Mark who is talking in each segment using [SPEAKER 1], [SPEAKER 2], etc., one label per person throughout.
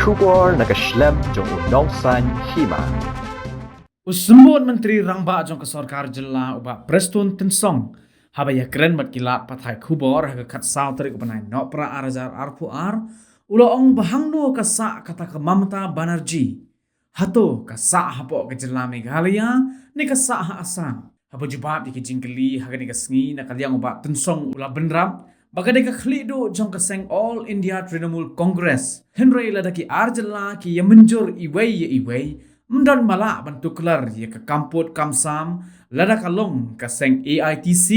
[SPEAKER 1] Kubor nakaslem jong unongsan Hima.
[SPEAKER 2] Usembut Menteri Rangba jong ke Sarkar Jela uba Prestone Tensong habaya keren mat kilat pathai khubor ha khat saw tarik ubanai no pra arajar arpu ar ulo ong bahangno ka sa kata ke Mamata Banerjee hato ka sa hapo ke Jela Meghalaya ni ka sa ha Assam hapo jubab di ke jingkeli ha ni ka sngi na kalyang uba Tensong ula benrap bagade ka khlido jong ka seng All India Trinamool Congress Henry ladaki arjela ki yamunjur iwei Mdan mala bantuklar ye ke kamput kamsam lada kalong ka seng AITC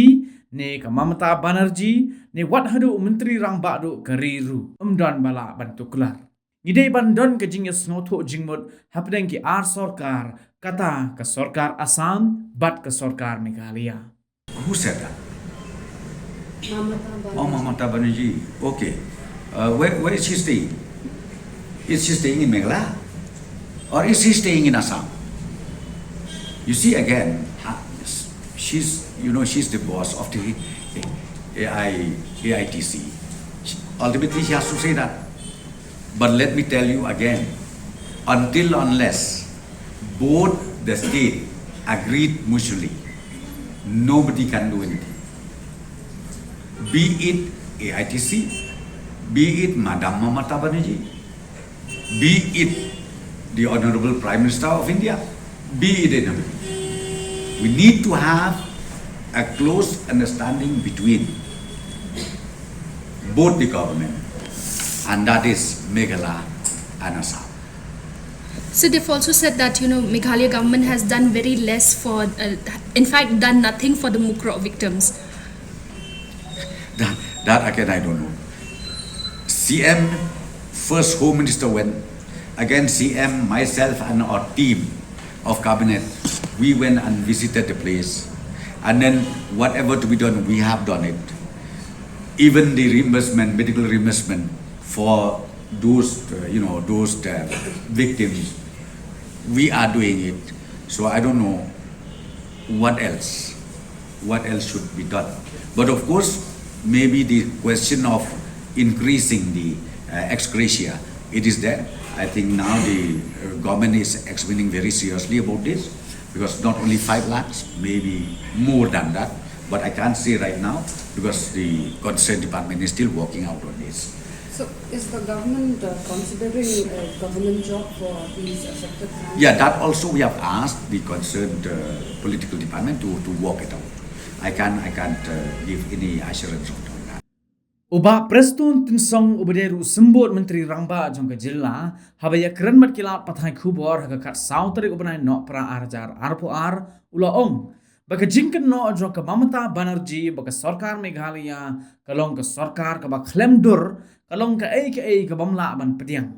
[SPEAKER 2] ne ka Mamata Banerjee ne wat hadu menteri rangba do keriru mdan mala bantuklar ngide bandon ke jingya snotho jingmut hapdeng ki ar sarkar kata ka sarkar Assam bat ka sarkar Meghalaya.
[SPEAKER 3] Who said that?
[SPEAKER 4] Mamata
[SPEAKER 3] Oh, Mamata Banerjee. Okay. Where is she staying? Is she staying in Meghalaya? Or is she staying in Assam? You see again, she's the boss of the AITC. Ultimately, she has to say that. But let me tell you again, unless both the state agreed mutually, nobody can do anything. Be it AITC, be it Madam Mamata Banerjee, be it the Honorable Prime Minister of India, be it anybody. We need to have a close understanding between both the government, and that is Meghalaya and Assam.
[SPEAKER 4] So they've also said that Meghalaya government has done very less for, in fact, done nothing for the Mukro victims.
[SPEAKER 3] That again I don't know. CM, first Home Minister went. Again, CM, myself and our team of cabinet, we went and visited the place. And then whatever to be done, we have done it. Even the reimbursement, medical reimbursement for those victims, we are doing it. So I don't know what else should be done. But of course, maybe the question of increasing the ex gratia, it is there. I think now the government is explaining very seriously about this, because not only 5 lakhs, maybe more than that, but I can't say right now because the concerned department is still working out on this.
[SPEAKER 5] So is the government considering a government job for these affected families?
[SPEAKER 3] Yeah, that also we have asked the concerned political department to work it out. I can't give any assurance on that.
[SPEAKER 2] Uba Prestone Tensong ubaderu sembut Menteri Rangba jong ke Jela habaya keren mat kilat pathai khubor ha kat saw tarik ubanai no pra arjar arpo ar ula ong baka jingken no jong ke Mamata Banerjee baka sarkar Meghalaya kalong ke sarkar ka ba klemdur kalong ke ai ke bamla ban pediang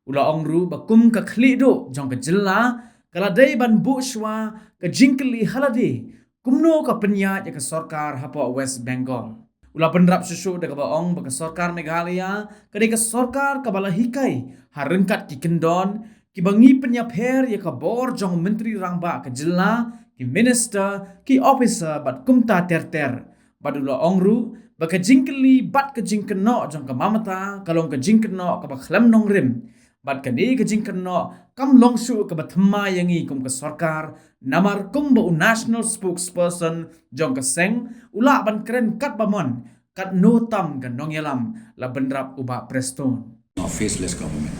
[SPEAKER 2] ula ong ru bakum ka khlido jong ke Jela kala dai ban bushwa ke jingkeli halade kumno ka penyat ya ke sarkar hapo West Bengal. Ula penrap susu daga baong baka sarkar Meghalaya kadai ka sarkar kabala hikai harengkat ki kendon ki bangi penyapher ya ka bor jong menteri rangba ke Jela ki minister ki officer bat kumta terter badula ongru baka jingkeli bat ke jingkeno jong ka Mamata kalong ke jingkeno ka ba khlam nong rim bat kani ke jingkeno kam longsu ka bathma yangi kum ka sarkar namar kum ba national spokesperson jong ka seng ula ban keren kat bamon kat no tam kan nong yalam la benrap uba Prestone.
[SPEAKER 3] A faceless government.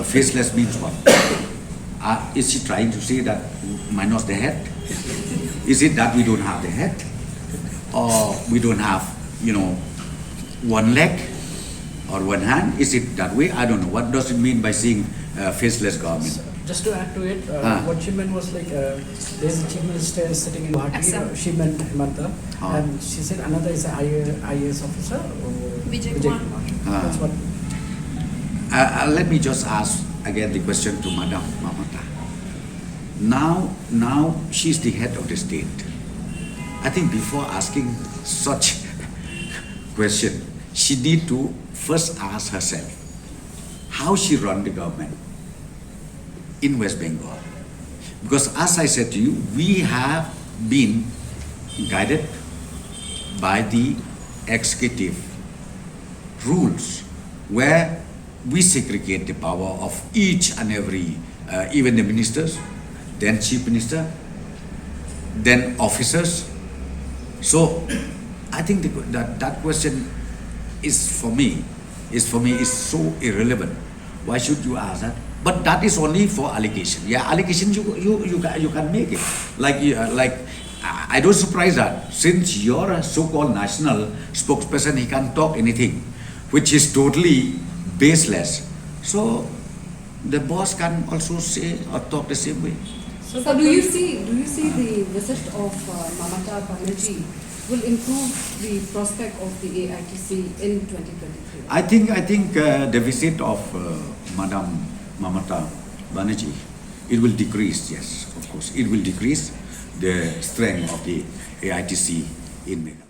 [SPEAKER 3] Faceless means what? Is she trying to say that minus the head? Is it that we don't have the head? Or we don't have, one leg or one hand? Is it that way? I don't know. What does it mean by saying faceless government?
[SPEAKER 6] Just to add to it, what she meant was like there's a chief minister sitting in Guwahati. She meant Himata, and she said another is a IAS officer. Vijay Kumar. That's what.
[SPEAKER 3] Let me just ask again the question to Madam Mamata. Now she's the head of the state. I think before asking such question, she need to first ask herself how she run the government in West Bengal. Because as I said to you, we have been guided by the executive rules, where we segregate the power of each and every, even the ministers, then chief minister, then officers. So I think that question is for me is so irrelevant. Why should you ask that? But that is only for allegation. Yeah, allegation you can make it. Like I don't surprise that since you're a so-called national spokesperson, he can talk anything, which is totally baseless. So the boss can also say or talk the same way.
[SPEAKER 5] So do you see the visit of Mamata Banerjee will improve the prospect of the AITC in 2023?
[SPEAKER 3] I think the visit of Madam Mamata Banerjee, it will decrease. Yes, of course, it will decrease the strength of the AITC in Meghalaya.